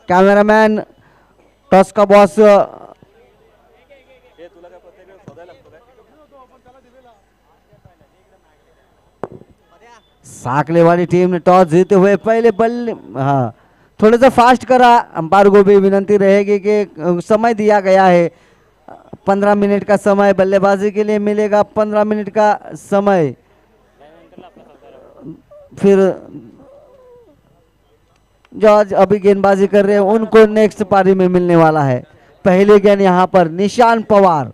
Cameraman toss का boss साकले वाली team ने टॉस जीते हुए पहले बल्ले, हाँ थोड़ा सा फास्ट करा। अंपायर को भी विनंती रहेगी कि समय दिया गया है 15 मिनट का समय बल्लेबाजी के लिए मिलेगा, 15 मिनट का समय। फिर जो आज अभी गेंदबाजी कर रहे हैं उनको नेक्स्ट पारी में मिलने वाला है। पहले गेंद यहाँ पर निशान पवार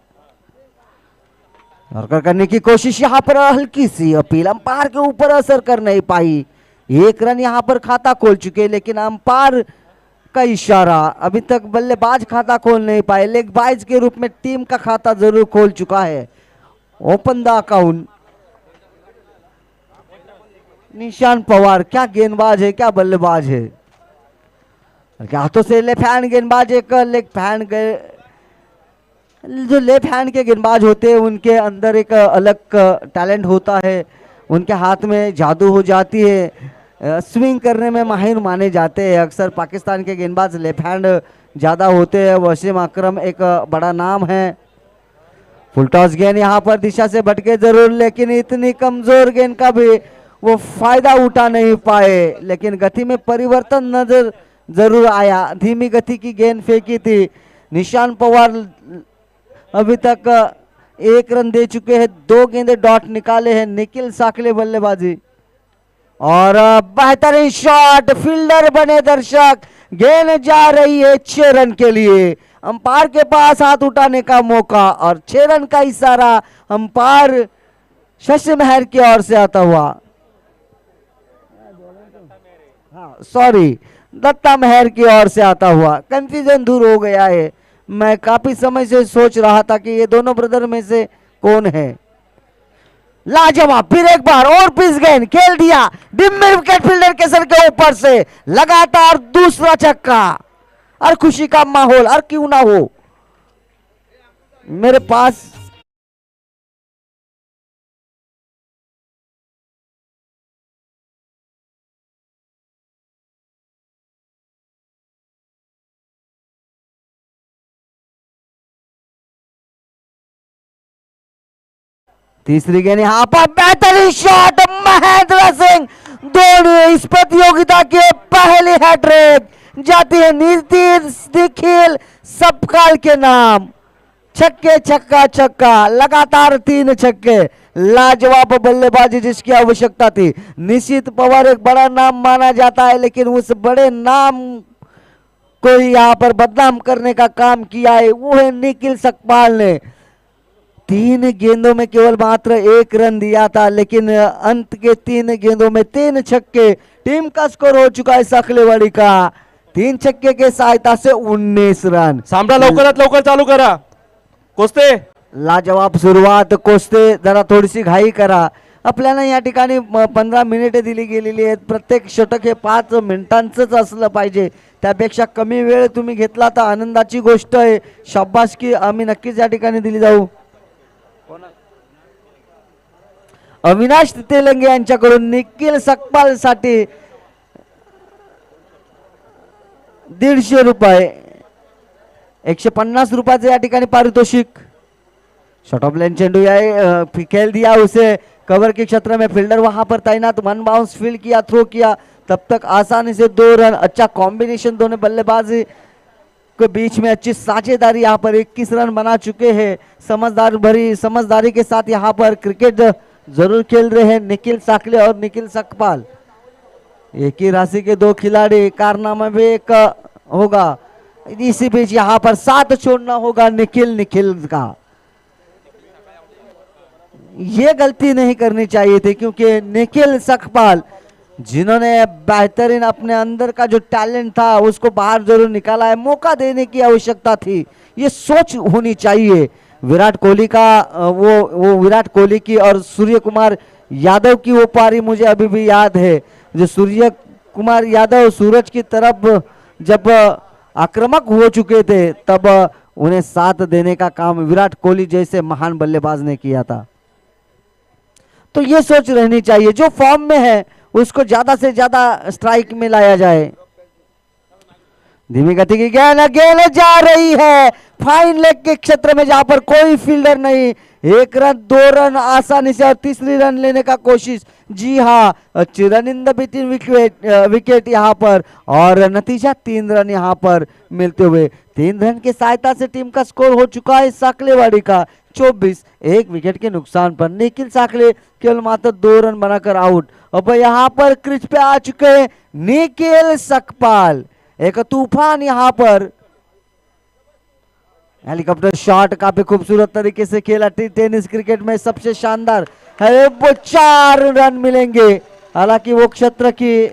और करने की कोशिश, यहाँ पर हल्की सी अपील, अंपायर के ऊपर असर कर नहीं पाई। 1 रन यहाँ पर खाता खोल चुके, लेकिन अंपायर का इशारा, अभी तक बल्लेबाज खाता खोल नहीं पाए। लेग बाइज के रूप में टीम का खाता जरूर खोल चुका है। Open the account. निशान पवार क्या गेंदबाज है, क्या बल्लेबाज है। हाथों से लेफ्ट हैंड गेंदबाज, एक लेग हैंड, जो लेफ्ट हैंड के गेंदबाज होते हैं उनके अंदर एक अलग टैलेंट होता है, उनके हाथ में जादू हो जाती है, स्विंग करने में माहिर माने जाते हैं। अक्सर पाकिस्तान के गेंदबाज लेफ्ट हैंड ज़्यादा होते हैं। वसीम अकरम एक बड़ा नाम है। फुल टॉस गेंद यहाँ पर दिशा से भटके जरूर, लेकिन इतनी कमजोर गेंद का भी वो फायदा उठा नहीं पाए। लेकिन गति में परिवर्तन नजर जरूर आया, धीमी गति की गेंद फेंकी थी। निशान पवार अभी तक 1 रन दे चुके हैं, 2 गेंदे डॉट निकाले हैं। निखिल साकले बल्लेबाजी और बेहतरीन शॉट, फील्डर बने दर्शक, गेंद जा रही है 6 रन के लिए। अंपायर के पास हाथ उठाने का मौका और 6 रन का इशारा अंपायर शशि महर की ओर से आता हुआ, हाँ सॉरी दत्ता मेहर की ओर से आता हुआ। कंफ्यूजन दूर हो गया है। मैं काफी समय से सोच रहा था कि ये दोनों ब्रदर में से कौन है। लाजवाब, फिर एक बार और पिच गेंद खेल दिया, डिम्मे विकेट फील्डर के सर के ऊपर से, लगातार दूसरा छक्का और खुशी का माहौल, और क्यों ना हो। मेरे पास तीसरी गेंद यहाँ पर, बेहतरीन शॉट, महेंद्र सिंह धोनी इस प्रतियोगिता के पहले हैट्रिक जाती है नीतीश निखिल सबकाल के नाम। छक्के छक्का छक्का, लगातार 3 छक्के, लाजवाब बल्लेबाजी जिसकी आवश्यकता थी। निश्चित पवार एक बड़ा नाम माना जाता है, लेकिन उस बड़े नाम को यहाँ पर बदनाम करने का काम किया है वो है निखिल सकपाल ने। 3 गेंदों में केवल मात्र 1 रन दिया था, लेकिन अंत के 3 गेंदों में 3 छक्के, टीम का स्कोर हो चुका है साखलेवाड़ी का 3 छक्के के सहायता से 19 रन। सामना लवकरात लवकर चालू करा कोस्ते। लाजवाब सुरुवात, कोस्ते जरा थोडीशी घाई करा। आपल्याला या ठिकाणी 15 मिनिटे दिली गेलेली आहेत, प्रत्येक षटक हे 5 मिनिटांचंच असलं पाहिजे, त्यापेक्षा कमी वेळ तुम्ही घेतला तर आनंदाची गोष्ट आहे। शाबासकी आम्ही नक्कीच या ठिकाणी दिली जाऊ। अविनाश तेलंगे यांच्याकडून निखिल सकपाल साठी 150 रुपये, 150 रुपयाचे या ठिकाणी पारितोषिक। शॉर्ट ऑफ लाइन चेंडू खेल दिया उसे कवर के क्षेत्र में, फील्डर वहां पर तैनात, 1 बाउंस फील्ड किया, थ्रो किया, तब तक आसानी से 2 रन। अच्छा कॉम्बिनेशन दोनों बल्लेबाजी के बीच में, अच्छी साझेदारी, यहाँ पर 21 रन बना चुके हैं। समझदारी के साथ यहाँ पर क्रिकेट जरूर खेल रहे हैं निखिल साकले और निखिल सकपाल। एक ही राशि के 2 खिलाड़ी, कारनामा भी एक होगा। इसी बीच यहाँ पर साथ छोड़ना होगा निखिल का। ये गलती नहीं करनी चाहिए थी, क्योंकि निखिल सकपाल जिन्होंने बेहतरीन अपने अंदर का जो टैलेंट था उसको बाहर जरूर निकाला है, मौका देने की आवश्यकता थी, ये सोच होनी चाहिए। विराट कोहली का वो विराट कोहली की और सूर्य कुमार यादव की वो पारी मुझे अभी भी याद है, जो सूर्य कुमार यादव सूरज की तरफ जब आक्रामक हो चुके थे तब उन्हें साथ देने का काम विराट कोहली जैसे महान बल्लेबाज ने किया था। तो ये सोच रहनी चाहिए, जो फॉर्म में है उसको ज्यादा से ज्यादा स्ट्राइक में लाया जाए। धीमी गति की गेंद जा रही है फाइन लेग के क्षेत्र में, जहां पर कोई फील्डर नहीं। 1 रन 2 रन आसानी से, और तीसरी रन लेने का कोशिश। जी हाँ, अच्छी run in the between wicket यहाँ पर, और नतीजा 3 रन यहाँ पर मिलते हुए। 3 रन की सहायता से टीम का स्कोर हो चुका है साकलेवाड़ी का 24। 1 विकेट के नुकसान पर निखिल साकले केवल मात्र 2 रन बनाकर आउट। अब यहाँ पर क्रीज पे आ चुके हैं निखिल सकपाल। एक तूफान यहाँ पर, हेलीकॉप्टर शॉट काफी खूबसूरत तरीके से खेला। टेनिस क्रिकेट में सबसे शानदार है वो 4 रन मिलेंगे। हालांकि वो क्षेत्र की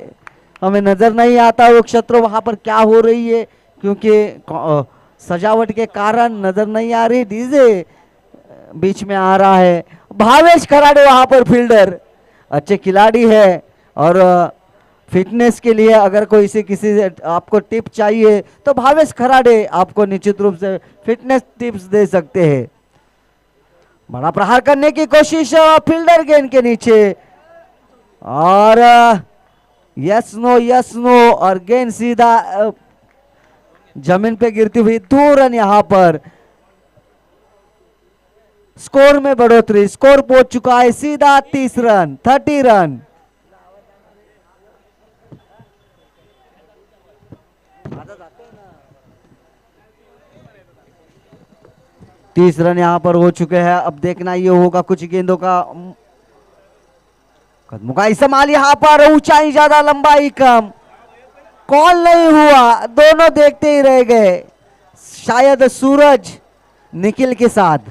हमें नजर नहीं आता, वो क्षेत्र वहां पर क्या हो रही है, क्योंकि सजावट के कारण नजर नहीं आ रही। डीजे बीच में आ रहा है। भावेश खराड़े वहां पर फील्डर, अच्छे खिलाड़ी है, और फिटनेस के लिए अगर कोई से किसी से आपको टिप चाहिए तो भावेश खराड़े आपको निश्चित रूप से फिटनेस टिप्स दे सकते हैं। बड़ा प्रहार करने की कोशिश फील्डर गेंद के नीचे, और यस नो, और गेंद सीधा जमीन पे गिरती हुई। 2 रन यहां पर, स्कोर में बढ़ोतरी। स्कोर पहुंच चुका है सीधा 30 रन, 30 रन। तीस रन यहां पर हो चुके हैं। अब देखना ये होगा कुछ गेंदों का कदमों का इस्तेमाल। यहां पर ऊंचाई ज्यादा लंबाई कम, कॉल नहीं हुआ, दोनों देखते ही रह गए। शायद सूरज निखिल के साथ।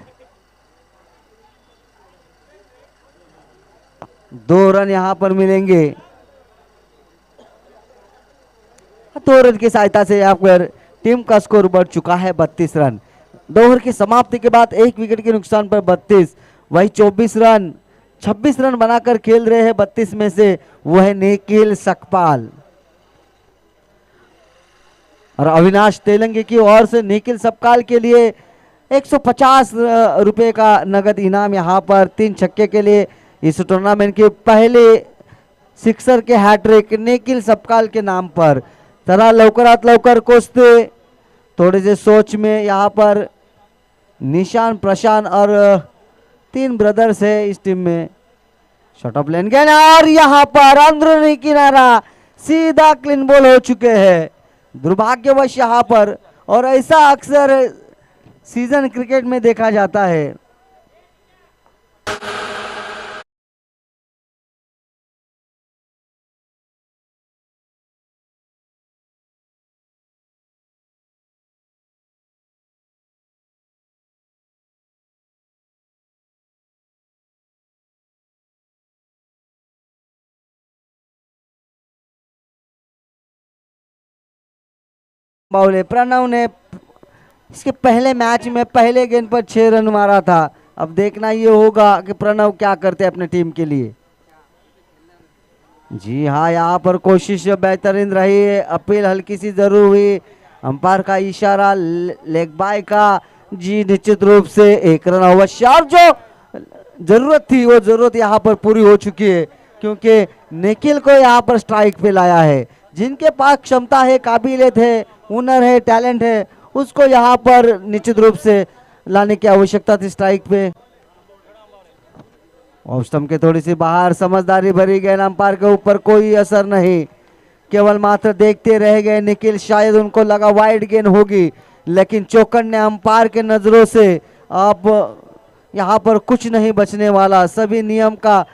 2 रन यहां पर मिलेंगे। 2 रन की सहायता से यहाँ पर टीम का स्कोर बढ़ चुका है 32 रन। 2 ओवर की समाप्ति के बाद 1 विकेट के नुकसान पर 32, वही 24 रन 26 रन बनाकर खेल रहे हैं 32 में से, वो है निखिल सकपाल। और अविनाश तेलंगे की ओर से निखिल सकपाल के लिए 150 रुपए का नगद इनाम यहाँ पर 3 छक्के के लिए। इस टूर्नामेंट के पहले सिक्सर के हैट्रिक निखिल सकपाल के नाम पर। तरह लवकरात लवकर कोसते, थोड़े से सोच में यहाँ पर निशान, प्रशांत और 3 ब्रदर्स है इस टीम में। शॉट ऑफ लेन गेंद, और यहाँ पर अंदरूनी किनारा सीधा क्लीन बॉल हो चुके हैं। दुर्भाग्यवश यहाँ पर, और ऐसा अक्सर सीजन क्रिकेट में देखा जाता है। बाउले प्रणव ने इसके पहले मैच में पहले गेंद पर 6 रन मारा था। अब देखना ये होगा कि प्रणव क्या करते हैं अपने टीम के लिए। जी हाँ, यहाँ पर कोशिश बेहतरीन रही है। अपील हल्की सी जरूर हुई, अंपायर का इशारा लेग बाय का। जी निश्चित रूप से 1 रन अवश्य, और जो जरूरत थी वो जरूरत यहाँ पर पूरी हो चुकी है, क्योंकि निखिल को यहाँ पर स्ट्राइक पे लाया है। जिनके पास क्षमता है, काबिलियत है, हुनर है, टैलेंट है, उसको यहाँ पर निश्चित रूप से लाने की आवश्यकता थी स्ट्राइक पे। ऑफ स्टंप के थोड़ी सी बाहर, समझदारी भरी गेंद, अंपायर के ऊपर कोई असर नहीं, केवल मात्र देखते रह गए निखिल। शायद उनको लगा वाइड गेंद होगी, लेकिन चौकन ने अंपायर के नजरों से अब यहाँ पर कुछ नहीं बचने वाला। सभी नियम का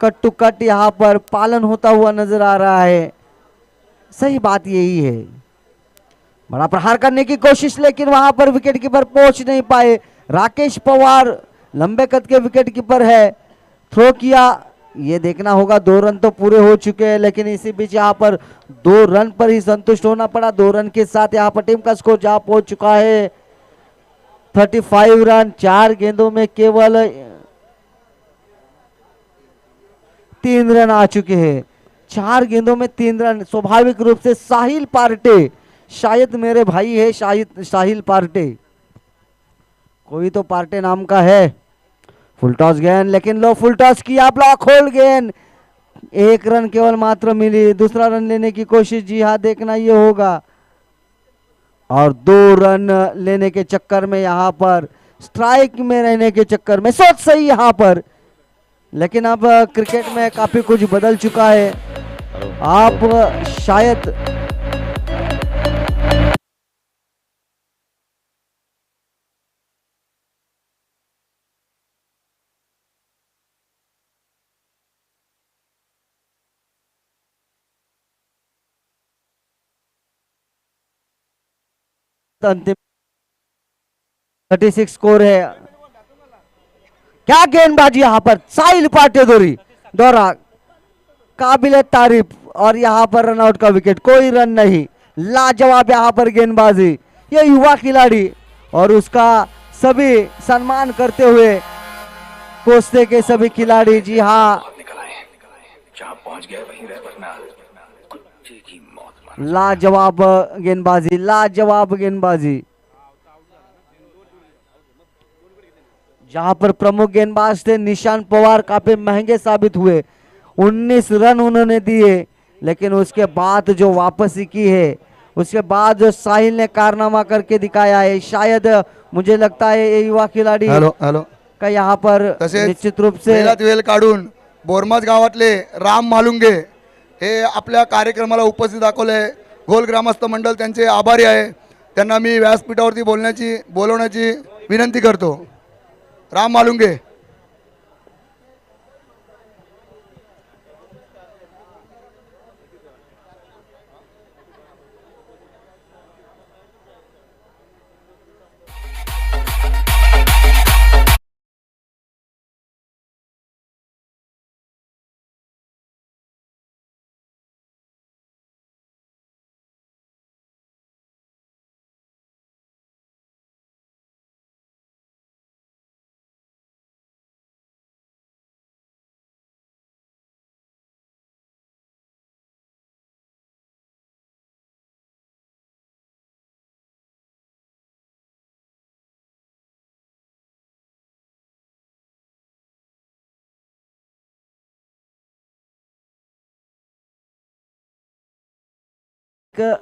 कट टू कट यहाँ पर पालन होता हुआ नजर आ रहा है। सही बात यही है। बड़ा प्रहार करने की कोशिश, लेकिन वहां पर विकेट कीपर पहुंच नहीं पाए। राकेश पवार लंबे कद के विकेट कीपर है, थ्रो किया। ये देखना होगा, 2 रन तो पूरे हो चुके हैं, लेकिन इसी बीच यहाँ पर 2 रन पर ही संतुष्ट होना पड़ा। 2 रन के साथ यहाँ पर टीम का स्कोर जहां पहुंच चुका है 35 रन। 4 गेंदों में केवल 3 रन आ चुके हैं। 4 गेंदों में 3 रन। स्वाभाविक रूप से साहिल पार्टे, शायद मेरे भाई है शायद साहिल पार्टे, कोई तो पार्टे नाम का है। फुल टॉस गेंद, लेकिन लो फुल टॉस किया, ब्लॉक होल्ड गेंद, एक रन केवल मात्र मिली, दूसरा रन लेने की कोशिश, जी हाँ देखना ये होगा, और 2 रन लेने के चक्कर में यहाँ पर स्ट्राइक में रहने के चक्कर में सोच सही यहाँ पर, लेकिन अब क्रिकेट में काफी कुछ बदल चुका है। आप शायद अंतिम 36 स्कोर है। क्या गेंदबाजी यहाँ पर, साहिल पाटेदोरी दौरा काबिले तारीफ, और यहाँ पर रनआउट का विकेट, कोई रन नहीं। लाजवाब यहाँ पर गेंदबाजी, ये युवा खिलाड़ी और उसका सभी सम्मान करते हुए कोस्ते के सभी खिलाड़ी, जी हाँ जहां पहुंच गए वहीं रह वरना कुत्ते की मौत। लाजवाब गेंदबाजी, लाजवाब गेंदबाजी। जहां पर प्रमुख गेंदबाज थे निशांत पवार, काफी महंगे साबित हुए, 19 रन उन्होंने दिए, लेकिन उसके बाद जो वापसी की है, उसके बाद जो साहिल ने कारनामा करके दिखाया है, शायद मुझे लगता है ये युवा खिलाड़ी हॅलो हॅलो का यहाँ पर तसेच निश्चित रूप से वेळात वेळ काढून बोरमाज गावातले राम मालुंगे हे आपल्या कार्यक्रमाला उपस्थित दाखवले। घोल ग्रामस्थ मंडळ त्यांचे आभारी आहे। त्यांना मी व्यासपीठावरती बोलवण्याची विनंती करतो। राम मालुंगे।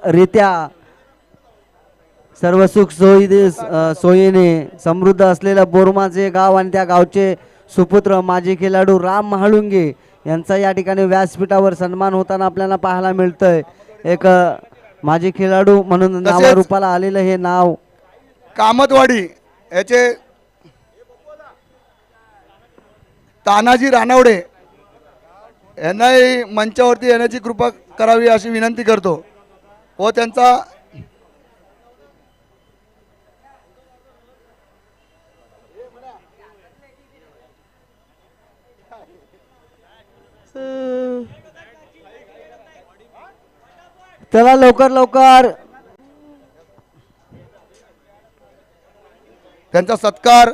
रित्या सर्व सुख सोयीने समृद्ध असलेलं बोरमाचे गाव आणि त्या गावचे सुपुत्र माजी खेळाडू राम महाळुंगे यांचा या ठिकाणी व्यासपीठावर सन्मान होताना आपल्याला पाहायला मिळतंय। एक माजी खेळाडू म्हणून नावारूपाला आलेलं हे नाव कामतवाडी याचे तानाजी रानवडे यांनाही मंचावरती येण्याची कृपा करावी अशी विनंती करतो व त्यांचा चला लवकर लवकर त्यांचा सत्कार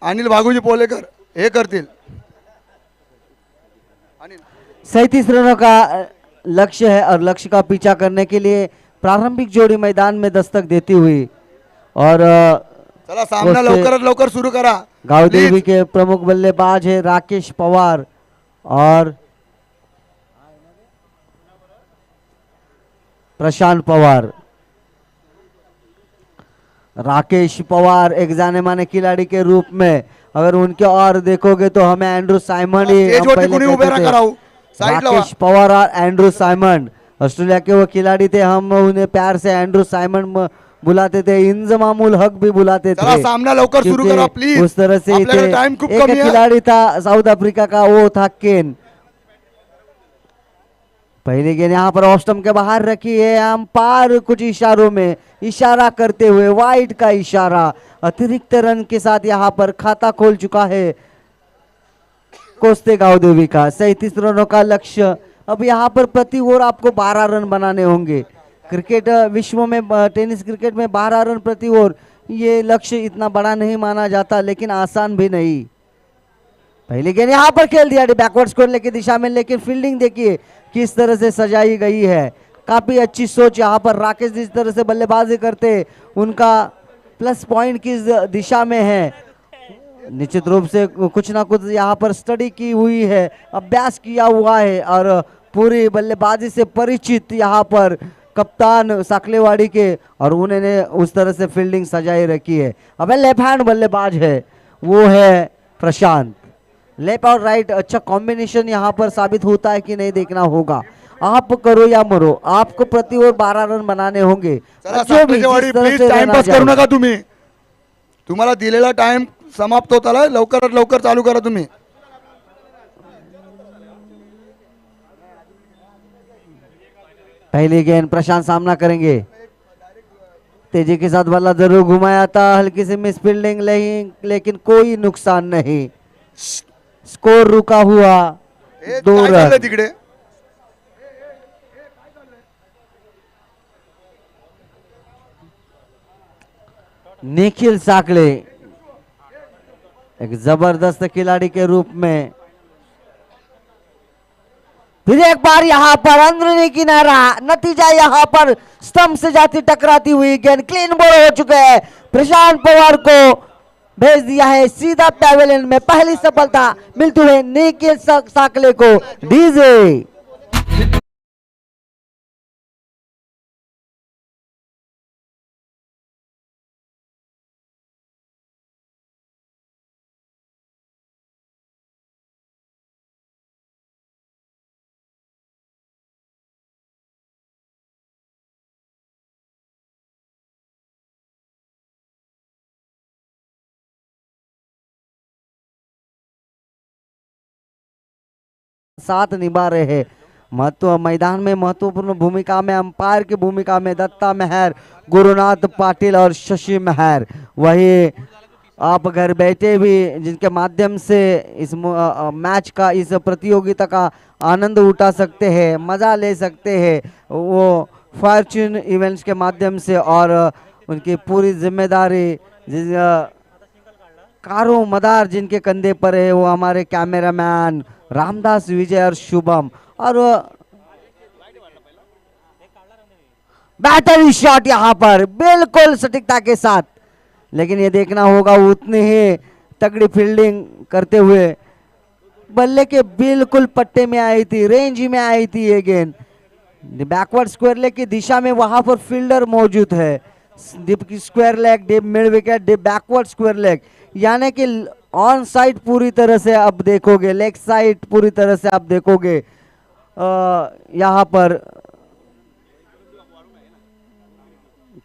अनिल भागुजी पोलेकर हे करतील। 37 रनों का लक्ष्य है और लक्ष्य का पीछा करने के लिए प्रारंभिक जोड़ी मैदान में दस्तक देती हुई, और चला सामना लवकरात लवकर सुरू करा। गांव देवी के प्रमुख बल्लेबाज है राकेश पवार और प्रशांत पवार। राकेश पवार एक जाने माने खिलाड़ी के रूप में अगर उनके और देखोगे तो हमें एंड्रू साइमन ही हम पहले कहते थे। राकेश पवार और एंड्रू साइमन ऑस्ट्रेलिया के वो खिलाड़ी थे, हम उन्हें प्यार से एंड्रू साइमन बुलाते थे, इंजमामुल हक भी बुलाते थे। सामना लवकर सुरू करा प्लीज। उस तरह से टाइम खूप एक कमी है। खिलाड़ी था साउथ अफ्रीका का, वो था केन। पहली गेंद यहाँ पर ऑफ स्टंप के बाहर रखी है, अंपायर कुछ इशारों में इशारा करते हुए वाइड का इशारा, अतिरिक्त रन के साथ यहाँ पर खाता खोल चुका है कोस्ते गांव देवी का। 37 रनों का लक्ष्य। अब यहाँ पर प्रति ओवर आपको 12 रन बनाने होंगे। क्रिकेट विश्व में टेनिस क्रिकेट में 12 रन प्रति ओवर ये लक्ष्य इतना बड़ा नहीं माना जाता, लेकिन आसान भी नहीं। पहली गेंद यहाँ पर खेल दिया बैकवर्ड स्कोर की दिशा में, लेकिन फील्डिंग देखिए किस तरह से सजाई गई है, काफी अच्छी सोच। यहाँ पर राकेश जिस तरह से बल्लेबाजी करते उनका प्लस पॉइंट किस दिशा में है निश्चित रूप से कुछ ना कुछ यहाँ पर स्टडी की हुई है, अभ्यास किया हुआ है और पूरी बल्लेबाजी से परिचित यहाँ पर कप्तान साकलेवाड़ी के, और उन्होंने उस तरह से फील्डिंग सजाई रखी है। अब लेफ्ट हैंड बल्लेबाज है, वो है प्रशांत। लेफ्ट और राइट अच्छा कॉम्बिनेशन यहाँ पर साबित होता है कि नहीं देखना होगा। आप करो या मरो, आपको प्रति ओवर 12 रन बनाने होंगे। चला जो भी साकलेवाडी, जिस तरह प्लीज से रहना टाइमपास करू चाहिए। नका तुम्ही, तुम्हाला दिलेला टाइम समाप्त होत आलाय, लवकरात लवकर चालू करा तुम्ही। पहली गेंद प्रशांत सामना करेंगे, तेजी के साथ बल्ला जरूर घुमाया था, हल्की सी मिस फील्डिंग लेकिन कोई नुकसान नहीं, स्कोर रुका हुआ ए, 2 काय चाललंय रन। तिकडे? निखिल साकले एक जबरदस्त खिलाड़ी के रूप में फिर एक बार यहाँ पर अंदरूनी किनारा, नतीजा यहाँ पर स्टंप से जाती टकराती हुई गेंद क्लीन बॉल हो चुके हैं। प्रशांत पवार को भेज दिया है सीधा पैवेलियन में। पहली सफलता मिलती हुई निखिल साकले को। डीजे साथ निभा रहे हैं। महत्व मैदान में महत्वपूर्ण भूमिका में अंपायर की भूमिका में दत्ता मेहर, गुरुनाथ पाटिल और शशि मेहर। वही आप घर बैठे भी जिनके माध्यम से इस मैच का, इस प्रतियोगिता का आनंद उठा सकते हैं, मजा ले सकते हैं, वो फॉर्च्यून इवेंट्स के माध्यम से। और उनकी पूरी जिम्मेदारी कारो मदार जिनके कंधे पर है, वो हमारे कैमरामैन रामदास, विजय और शुभम। और बेहतरीन शॉट यहाँ पर बिल्कुल सटीकता के साथ, लेकिन ये देखना होगा उतनी ही तगड़ी फील्डिंग करते हुए बल्ले के बिल्कुल पट्टे में आई थी, रेंज में आई थी ये गेंद। बैकवर्ड स्क्वायर लेग की दिशा में वहां पर फील्डर मौजूद है। Deep square leg, deep mid wicket, deep backward square leg, यानी कि ऑन साइड पूरी तरह से आप देखोगे, लेग साइड पूरी तरह से आप देखोगे। यहाँ पर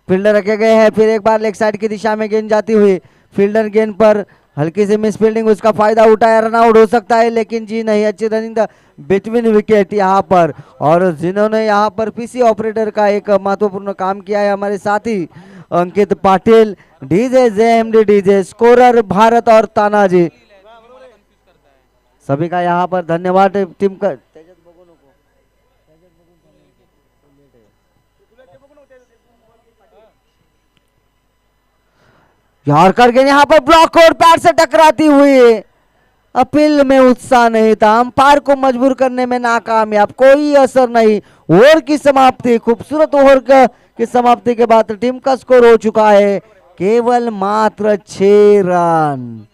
फील्डर रखे गए हैं। फिर एक बार लेग साइड की दिशा में गेंद जाती हुई, फील्डर गेंद पर हल्की से मिस फील्डिंग, उसका फायदा उठाया, रन आउट हो सकता है, लेकिन जी नहीं, अच्छी रनिंग द बिटवीन विकेट यहाँ पर। और जिन्होंने यहाँ पर पीसी ऑपरेटर का एक महत्वपूर्ण काम किया है हमारे साथी Ankit Patil, DJ JMD DJ, scorer Bharat और तानाजी, सभी का यहाँ पर धन्यवाद। टीम का यॉर्कर गेंद यहाँ पर ब्लॉक और पैड से टकराती हुई, अपील में उत्साह नहीं था, अंपायर को मजबूर करने में नाकामयाब, कोई असर नहीं। ओवर की समाप्ति, खूबसूरत ओवर की समाप्ति के बाद टीम का स्कोर हो चुका है केवल मात्र 6 रन।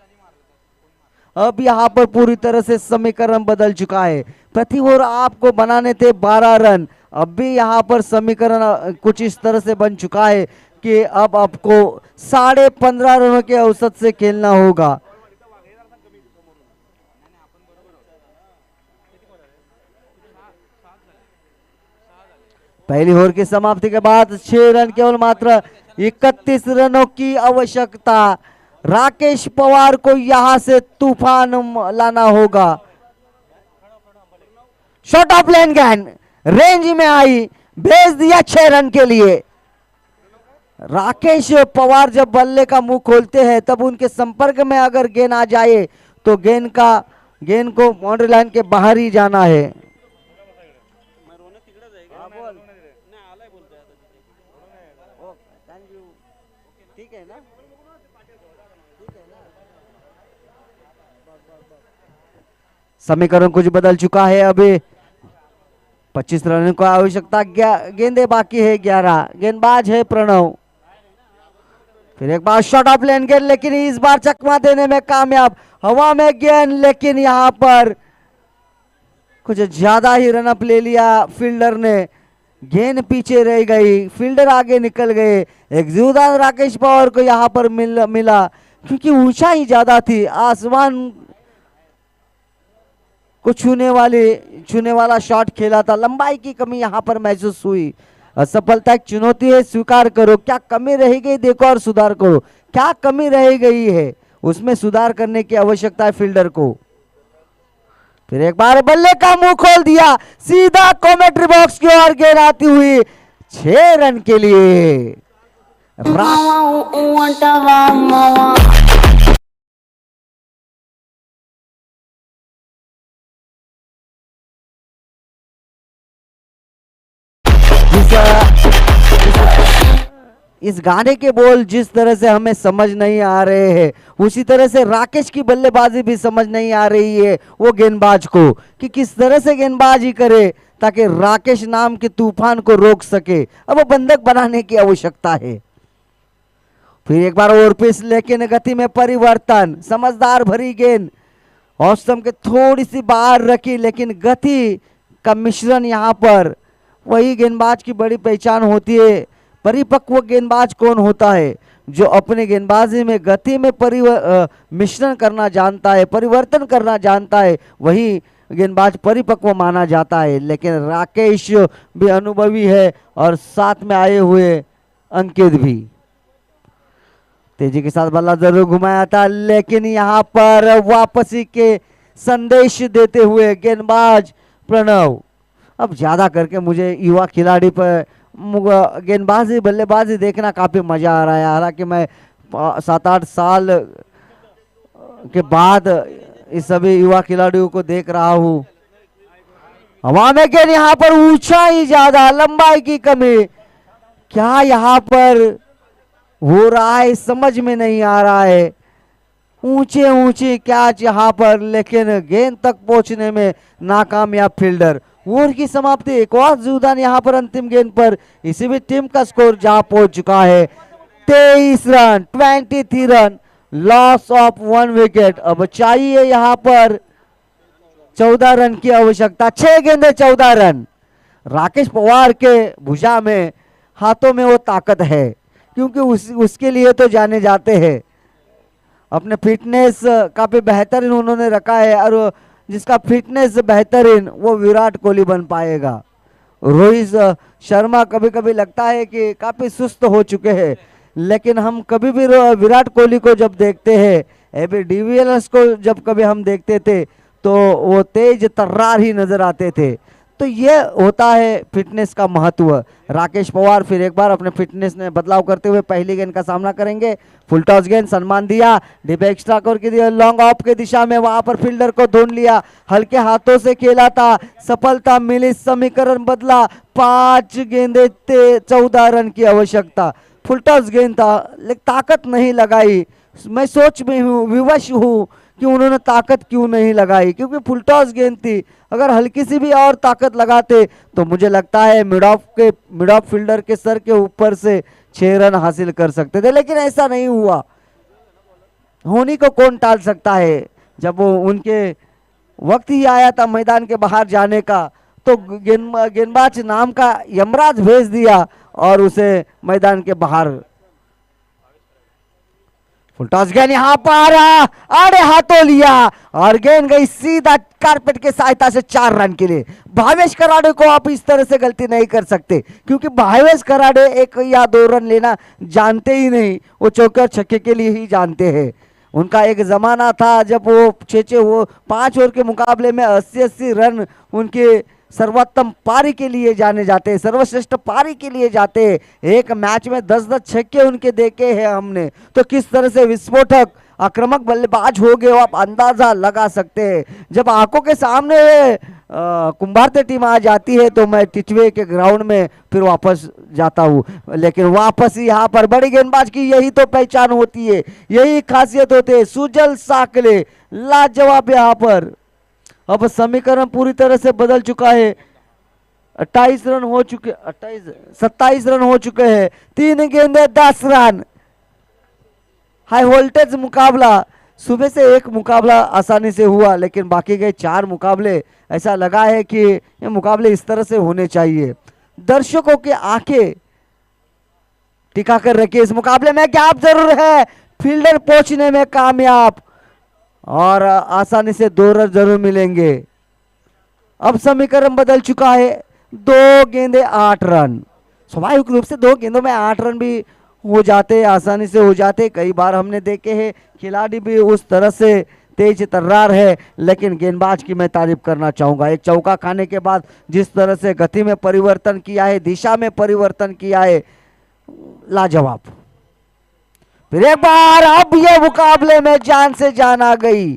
अब यहाँ पर पूरी तरह से समीकरण बदल चुका है। प्रति ओवर आपको बनाने थे 12 रन, अब भी यहाँ पर समीकरण कुछ इस तरह से बन चुका है कि अब आपको 15.5 रनों के औसत से खेलना होगा। पहली ओवर की समाप्ति के बाद 6 रन, केवल मात्र 31 रनों की आवश्यकता। राकेश पवार को यहां से तूफान लाना होगा। शॉट ऑफ लेन गेंद रेंज में आई, भेज दिया 6 रन के लिए। राकेश पवार जब बल्ले का मुंह खोलते हैं तब उनके संपर्क में अगर गेंद आ जाए तो गेंद को बाउंड्री लाइन के बाहर ही जाना है। ठीक है ना? समीकरण कुछ बदल चुका है। अभी 25 रन की आवश्यकता, गेंदे बाकी है 11। गेंदबाज है प्रणव। फिर एक बार शॉट ऑफ लेन गेंद, लेकिन इस बार चकमा देने में कामयाब। हवा में गेंद, लेकिन यहां पर कुछ ज्यादा ही रनअप ले लिया फील्डर ने। गेंद पीछे रह गई, फील्डर आगे निकल गए। एक जीवदान राकेश पवार को यहां पर मिला क्योंकि ऊंचाई ज्यादा थी। आसमान को छूने वाला शॉट खेला था। लंबाई की कमी यहां पर महसूस हुई। असफलता एक चुनौती है, स्वीकार करो। क्या कमी रह गई देखो और सुधार करो। क्या कमी रह गई है उसमें सुधार करने की आवश्यकता है फील्डर को। फिर एक बार बल्ले का मुंह खोल दिया, सीधा कमेंट्री बॉक्स की ओर गेंद आती हुई 6 रन के लिए। इस गाने के बोल जिस तरह से हमें समझ नहीं आ रहे हैं, उसी तरह से राकेश की बल्लेबाजी भी समझ नहीं आ रही है वो गेंदबाज को कि किस तरह से गेंदबाजी करे ताकि राकेश नाम के तूफान को रोक सके। अब वो बंधक बनाने की आवश्यकता है। फिर एक बार ओवर पिच, लेकिन गति में परिवर्तन। समझदार भरी गेंद औसतम के थोड़ी सी बाहर रखी, लेकिन गति का मिश्रण यहाँ पर वही गेंदबाज की बड़ी पहचान होती है। परिपक्व गेंदबाज कौन होता है? जो अपने गेंदबाजी में गति में मिश्रण करना जानता है, परिवर्तन करना जानता है, वही गेंदबाज परिपक्व माना जाता है। लेकिन राकेश भी अनुभवी है और साथ में आए हुए अंकित भी। तेजी के साथ बल्ला जरूर घुमाया था, लेकिन यहाँ पर वापसी के संदेश देते हुए गेंदबाज प्रणव। अब ज्यादा करके मुझे युवा खिलाड़ी पर गेंदबाजी बल्लेबाजी देखना काफी मजा आ रहा है। हालांकि मैं 7-8 साल के बाद इस सभी युवा खिलाड़ियों को देख रहा हूं। हवा में गेंद, यहाँ पर ऊंचाई ज्यादा, लंबाई की कमी। क्या यहाँ पर हो रहा है समझ में नहीं आ रहा है। ऊंचे ऊंचे कैच यहाँ पर, लेकिन गेंद तक पहुंचने में नाकामयाब फील्डर। ओवर की समाप्ति, एक और योगदान यहाँ पर अंतिम गेंद पर। इसी भी टीम का स्कोर जहां पहुंच चुका है 23 run, 23 run, loss of 1 wicket. अब चाहिए यहाँ पर 14 रन की आवश्यकता। 6 गेंदे 14 रन। राकेश पवार के भुजा में, हाथों में वो ताकत है, क्योंकि उसके लिए तो जाने जाते हैं। अपने फिटनेस काफी बेहतरीन उन्होंने रखा है, और जिसका फिटनेस बेहतरीन वो विराट कोहली बन पाएगा। रोहित शर्मा कभी कभी लगता है कि काफी सुस्त हो चुके हैं, लेकिन हम कभी भी विराट कोहली को जब देखते हैं, एबी डिविलियर्स को जब कभी हम देखते थे, तो वो तेज तर्रार ही नजर आते थे। तो ये होता है फिटनेस का महत्व। राकेश पवार फिर एक बार अपने फिटनेस में बदलाव करते हुए पहली गेंद का सामना करेंगे। फुल टॉस गेंद, सम्मान दिया, डीप एक्स्ट्रा कोर की दिया, लॉन्ग ऑफ के दिशा में, वहां पर फील्डर को ढूंढ लिया, हल्के हाथों से खेला था, सफलता मिली, समीकरण बदला। 5 गेंदे 14 रन की आवश्यकता। फुल टॉस गेंद था, लेकिन ताकत नहीं लगाई। मैं सोच में हूँ, विवश हूँ कि उन्होंने ताकत क्यों नहीं लगाई, क्योंकि फुल टॉस गेंद थी। अगर हल्की सी भी और ताकत लगाते तो मुझे लगता है मिड ऑफ फील्डर के सर के ऊपर से 6 रन हासिल कर सकते थे, लेकिन ऐसा नहीं हुआ। होनी को कौन टाल सकता है। जब वो उनके वक्त ही आया था मैदान के बाहर जाने का, तो गेंदबाज नाम का यमराज भेज दिया और उसे मैदान के बाहर। फुल टॉस गेंद यहाँ पर आड़े हाथों लिया और गेंद गई सीधा कारपेट के सहायता से 4 रन के लिए। भावेश कराड़े को आप इस तरह से गलती नहीं कर सकते, क्योंकि भावेश कराड़े 1 या 2 रन लेना जानते ही नहीं, वो चौके छक्के के लिए ही जानते हैं। उनका एक जमाना था जब वो 5 ओवर के मुकाबले में 80-80 रन उनके सर्वोत्तम पारी के लिए जाने जाते हैं, सर्वश्रेष्ठ पारी के लिए जाते हैं। एक मैच में 10-10 छक्के उनके देखे हैं हमने। तो किस तरह से विस्फोटक आक्रामक बल्लेबाज हो गए, आप अंदाजा लगा सकते हैं। जब आंखों के सामने कुंभारते टीम आ जाती है तो मैं टिटवे के ग्राउंड में फिर वापस जाता हूँ। लेकिन वापस यहाँ पर बड़ी गेंदबाज की यही तो पहचान होती है, यही खासियत होती है। सुजल साकले लाजवाब यहाँ पर। अब समीकरण पूरी तरह से बदल चुका है। 27 रन हो चुके हैं। 3 गेंदे 10 रन। हाई वोल्टेज मुकाबला, सुबह से एक मुकाबला आसानी से हुआ, लेकिन बाकी के 4 मुकाबले ऐसा लगा है कि ये मुकाबले इस तरह से होने चाहिए। दर्शकों की आंखें टिका कर रखिए, इस मुकाबले में गैप जरूर है, फील्डर पहुंचने में कामयाब और आसानी से 2 रन जरूर मिलेंगे। अब समीकरण बदल चुका है, 2 गेंदे 8 रन। स्वाभाविक रूप से 2 गेंदों में 8 रन भी हो जाते, आसानी से हो जाते। कई बार हमने देखे हैं खिलाड़ी भी उस तरह से तेज तर्रार है, लेकिन गेंदबाज की मैं तारीफ करना चाहूंगा। एक चौका खाने के बाद जिस तरह से गति में परिवर्तन किया है, दिशा में परिवर्तन किया है, लाजवाब। फिर एक बार, अब ये मुकाबले में जान से जान आ गई,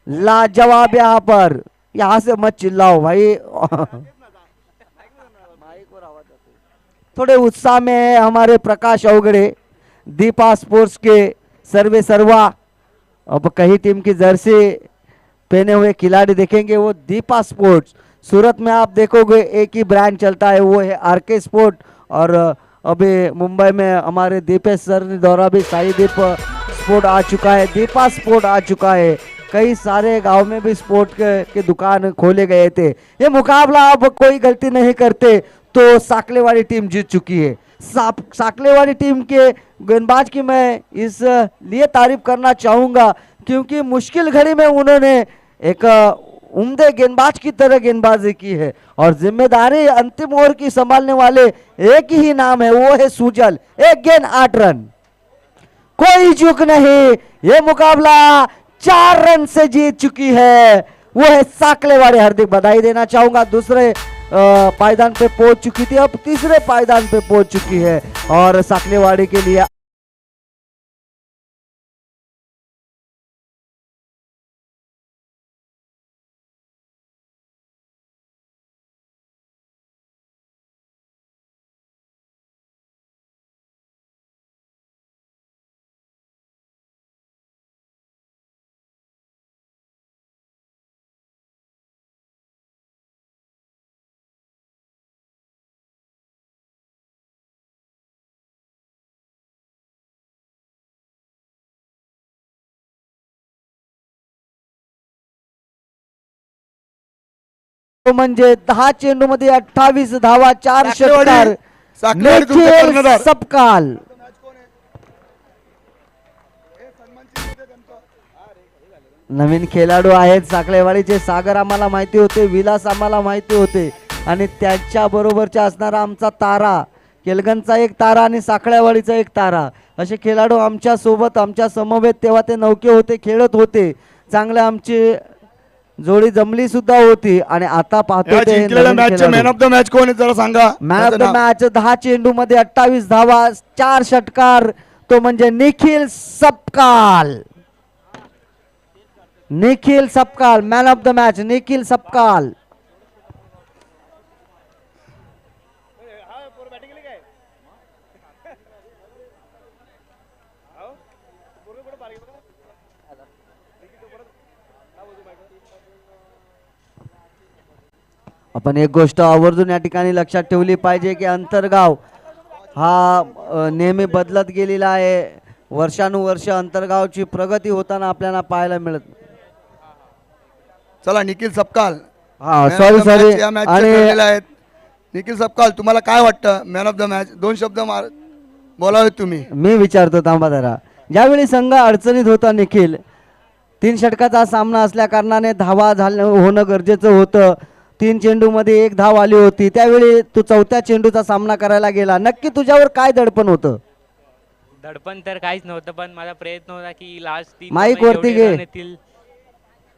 लाजवाब। यहां से मत चिल्लाओ भाई। थोड़े उत्साह में है हमारे प्रकाश अवगड़े, दीपा स्पोर्ट्स के सर्वे सर्वा। अब कई टीम की जर्सी पहने हुए खिलाड़ी देखेंगे, वो दीपा स्पोर्ट्स। सूरत में आप देखोगे एक ही ब्रांड चलता है, वो है आरके स्पोर्ट। और अभी मुंबई में हमारे दीपेश सर ने दौरा भी साई दीप स्पोर्ट आ चुका है, दीपा स्पोर्ट आ चुका है। कई सारे गांव में भी स्पोर्ट के दुकान खोले गए थे। ये मुकाबला अब कोई गलती नहीं करते तो साकलेवाड़ी टीम जीत चुकी है। साकलेवाड़ी टीम के गेंदबाज की मैं इस लिए तारीफ करना चाहूंगा क्योंकि मुश्किल घड़ी में उन्होंने एक उम्दे गेंदबाज की तरह गेंदबाजी की है और जिम्मेदारी अंतिम ओवर की संभालने वाले एक ही नाम है, वो है सुजल। 1 गेंद 8 रन, कोई चूक नहीं। ये मुकाबला 4 रन से जीत चुकी है, वो है साकलेवाड़ी। हार्दिक बधाई देना चाहूंगा। दूसरे पायदान पे पहुंच चुकी थी, अब तीसरे पायदान पे पहुंच चुकी है और साकलेवाड़ी के लिए म्हणजे 10 चेंडू मध्ये 28 धावा, 4 षटकार। साकलेवाडी तुमचे निखिल कर्णधार. सपकाल नवीन खेळाडू आहेत साकलेवाडीचे। सागर आम्हाला माहिती होते, विलास आम्हाला माहिती होते आणि त्याच्या बरोबरचा असणारा आमचा तारा, केलगनचा एक तारा आणि साकळेवाडीचा एक तारा, असे खेळाडू आमच्या सोबत आमच्या समवेत तेव्हा ते नौके होते, खेळत होते। चांगले आमची जोडी जमली सुद्धा होती आणि आता पाहतो ते जिंकलेल्या मॅचचे मॅन ऑफ द मॅच कोण आहे जरा सांगा. मॅन ऑफ द मॅच 10 चेंडू मध्ये 28 धावा, 4 षटकार, तो म्हणजे Nikhil Sapkal. Nikhil Sapkal man of the match, Nikhil Sapkal. आपण एक गोष्ट आवर्जून या ठिकाणी लक्षात ठेवली पाहिजे की अंतरगाव हा नेहमी बदलत गेलेला आहे। वर्षानुवर्ष अंतरगावची प्रगती होताना आपल्याला पाहायला मिळत। चला निखिल सपकाल, हा सॉरी सॉरी आणि आहेत निखिल सपकाल, तुम्हाला काय वाटतं मॅन ऑफ द मॅच? 2 शब्द बोलावे तुम्ही. मी विचारतो थांबा जरा। ज्यावेळी संघ अडचणीत होता निखिल, 3 षटकाचा सामना असल्या कारणाने धावा होणं गरजेचं होतं। 3 चेंडू मध्ये 1 धाव आली होती, त्यावेळी तू 4थ्या चेंडूचा सामना करायला गेला। नक्की तुझ्यावर काय दडपण होतं? दडपण तर काहीच नव्हतं, पण माझा प्रयत्न होता की लास्ट 3 माईक वरती घे,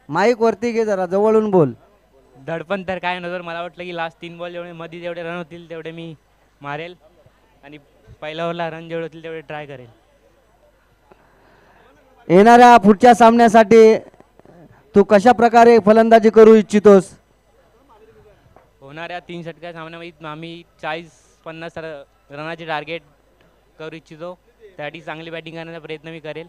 माईक वरती घे, जरा जवळून बोल। दडपण तर काय नव्हतं, मला वाटलं की लास्ट 3 बॉल जेवढे मध्ये जेवढे रन होतील तेवढे मी मारेल आणि पहिल्या ओव्हरला रन जेवढे होतील तेवढे ट्राय करेल। येणाऱ्या पुढच्या सामन्यासाठी तू कशा प्रकारे फलंदाजी करू इच्छितोस? होणाऱ्या 3 षटकार सामन्यामध्ये आम्ही 40-50 रनाचे टार्गेट करू इच्छितो, त्यासाठी चांगली बॅटिंग करण्याचा प्रयत्न मी करेल।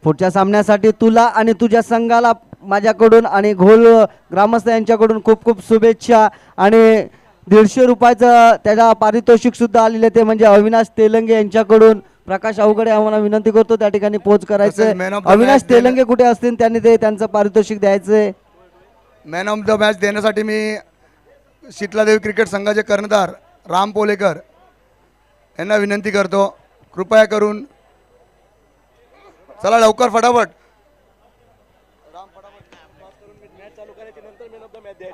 पुढच्या सामन्यासाठी तुला आणि तुझ्या संघाला माझ्याकडून आणि घोल ग्रामस्थ यांच्याकडून खूप खूप शुभेच्छा। आणि 150 रुपयाचं त्याला पारितोषिक सुद्धा आलेले, ते म्हणजे अविनाश तेलंगे यांच्याकडून प्रकाश अवघडे आम्हाला विनंती करतो त्या ठिकाणी पोच करायचे. तसेच man of the Avinash match Telange कुठे असतील त्यांनी ते त्यांचं पारितोषिक द्यायचे. मॅन ऑफ द मॅच देण्यासाठी मी शीतलादेवी क्रिकेट संघाचे कर्णधार राम पोलेकर यांना विनंती करतो, कृपया करून चला लवकर फटाफट.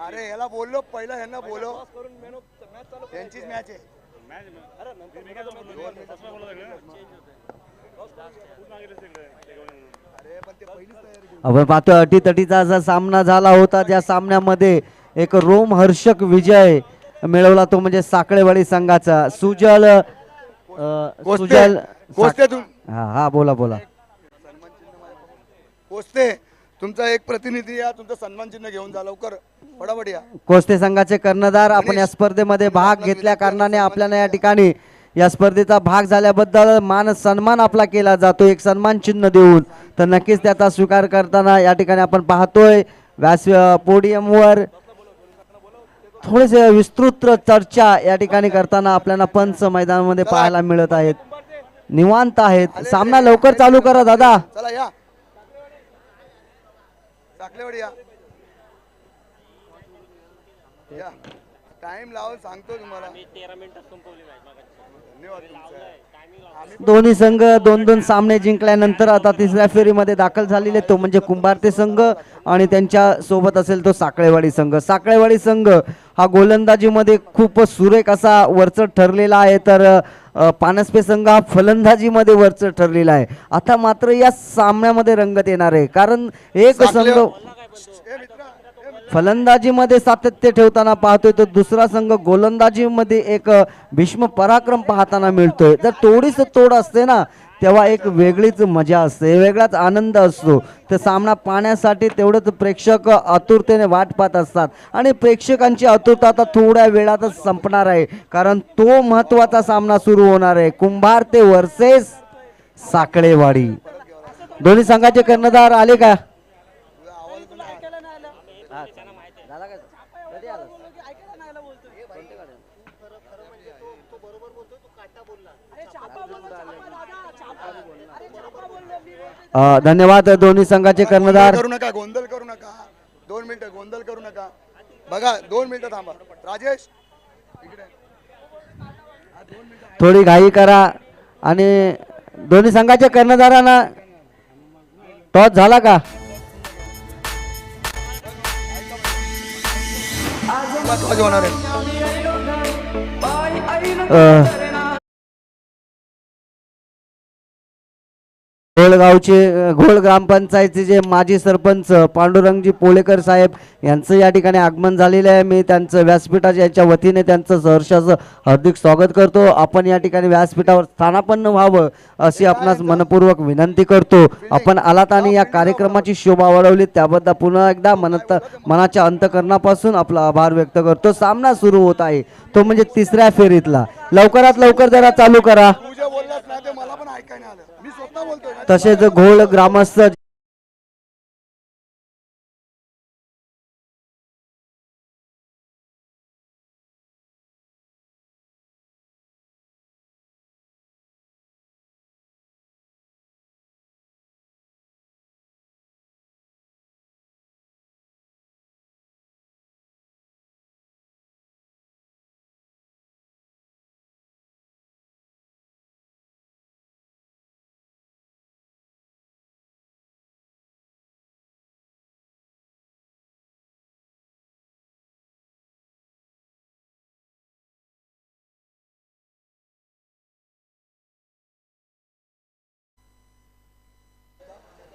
अरे याला बोललो पहिला, यांना बोलो, त्यांचीच मॅच आहे. आपण पाहतो अटीतटीचा असा सामना झाला होता, ज्या सामन्यामध्ये एक रोमहर्षक विजय मिळवला तो म्हणजे साखळेवाडी संघाचा. सुजल सुजल कोस्ते हा हा बोला बोला. कोस्ते तुमचा एक प्रतिनिधी या, तुमचं सन्मान चिन्ह घेऊन जा लवकर फटाफट या. कोस्ते संघाचे कर्णधार आपण या स्पर्धेमध्ये भाग घेतल्या कारणाने आपल्याला या ठिकाणी या स्पर्धेचा भाग झाल्याबद्दल मान सन्मान आपला केला जातो, एक सन्मान चिन्ह देऊन. तर नक्कीच त्याचा स्वीकार करताना या ठिकाणी आपण पाहतोय व्यास पोडियमवर थोडेसे विस्तृत चर्चा या ठिकाणी करताना आपल्याला पंच मैदानामध्ये पाहायला मिळत आहेत. निवांत आहेत. सामना लवकर चालू करा दादा. चला या साखलेवाडी या. टाइम लावून सांगतो तुम्हाला. धन्यवाद तुमचा. दोन्ही संघ 2-2 सामने जिंकल्यानंतर आता तिसऱ्या फेरीमध्ये दाखल झालेले तो म्हणजे कुंभारते संघ आणि त्यांच्या सोबत असेल तो साखळेवाडी संघ. साखळेवाडी संघ हा गोलंदाजीमध्ये खूप सुरेख असा वरचढ ठरलेला आहे, तर पानसपे संघ हा फलंदाजीमध्ये वरचढ ठरलेला आहे. आता मात्र या सामन्यामध्ये रंगत येणार आहे, कारण एक संघ फलंदाजीमध्ये सातत्य ठेवताना पाहतोय तर दुसरा संघ गोलंदाजीमध्ये एक भीष्म पराक्रम पाहताना मिळतोय. जर थोडीच तोड असते ना तेव्हा एक वेगळीच मजा असते, वेगळाच आनंद असतो. तर सामना पाहण्यासाठी तेवढंच प्रेक्षक आतुरतेने वाट पाहत असतात आणि प्रेक्षकांची आतुरता आता थोड्या वेळातच संपणार आहे, कारण तो महत्त्वाचा सामना सुरू होणार आहे. कुंभार ते वर्सेस साखळेवाडी. दोन्ही संघाचे कर्णधार आले का? धन्यवाद. दोन्ही संघाचे कर्णधार. करू नका, गोंधळ करू नका. 2 मिनिटं गोंधळ करू नका. बघा 2 मिनिटं थांबा. राजेश इकडे. थोडी घाई करा. आणि दोन्ही संघाच्या कर्णधारांना टॉस झाला का? महत्त्वाचं होणार आहे. घोळ ग्रामपंचायतचे जे माजी सरपंच पांडुरंगजी पोलेकर साहेब यांचं या ठिकाणी आगमन झालेलं आहे. मी त्यांचं व्यासपीठाच्या याच्या वतीने त्यांचं सहर्षाचं हार्दिक स्वागत करतो. आपण या ठिकाणी व्यासपीठावर स्थानापन्न व्हावं अशी आपणास मनपूर्वक विनंती करतो. आपण आलात आणि या कार्यक्रमाची शोभा वाढवली त्याबद्दल पुन्हा एकदा मनाच्या अंतकरणापासून आपला आभार व्यक्त करतो. सामना सुरू होत आहे तो म्हणजे तिसऱ्या फेरीतला. लवकरात लवकर जरा चालू करा. तू जे बोललास ना ते मला पण ऐकायला आलं. मी स्वतः बोलतोय ना. तसेच घोळ ग्रामस्थ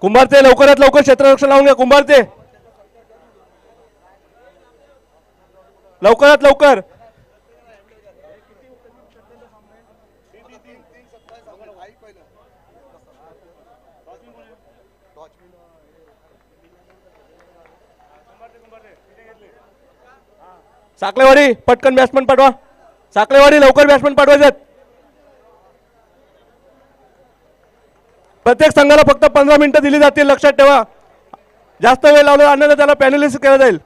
कुंभारते लवकरात लवकर क्षेत्ररक्षण लावून घ्या. कुंभारते लवकरात लवकर. साखलेवाडी पटकन बॅट्समन पाठवा. साखलेवाडी लवकर बॅट्समन पाठवायचे. प्रत्येक संघाला फक्त 15 मिनिटं दिली जातील, लक्षात ठेवा. जास्त वेळ लावला अन्यथा त्याला पॅनलिस्ट केला जाईल.